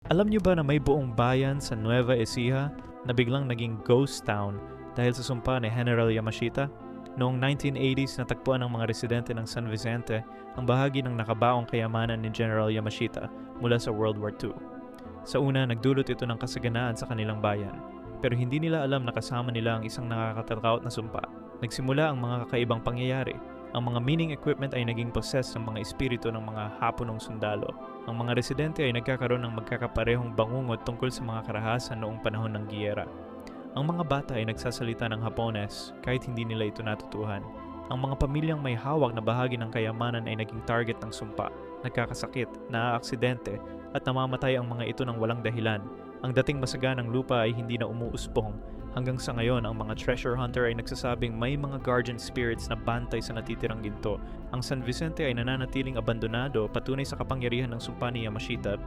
Alam niyo ba na may buong bayan sa Nueva Ecija na biglang naging ghost town dahil sa sumpa ni General Yamashita? Noong 1980s natagpuan ng mga residente ng San Vicente ang bahagi ng nakabaong kayamanan ni General Yamashita mula sa World War II. Sa una, nagdulot ito ng kasaganaan sa kanilang bayan, pero hindi nila alam na kasama nila ang isang nakakatakot na sumpa. Nagsimula ang mga kakaibang pangyayari. Ang mga mining equipment ay naging possessed ng mga espiritu ng mga Haponong sundalo. Ang mga residente ay nagkakaroon ng magkakaparehong bangungot tungkol sa mga karahasan noong panahon ng giyera. Ang mga bata ay nagsasalita ng Hapones kahit hindi nila ito natutuhan. Ang mga pamilyang may hawak na bahagi ng kayamanan ay naging target ng sumpa, nagkakasakit, naaaksidente at namamatay ang mga ito ng walang dahilan. Ang dating masaganang lupa ay hindi na umuusbong. Hanggang sa ngayon, ang mga treasure hunter ay nagsasabing may mga guardian spirits na bantay sa natitirang ginto. Ang San Vicente ay nananatiling abandonado patunay sa kapangyarihan ng sumpa ni Yamashita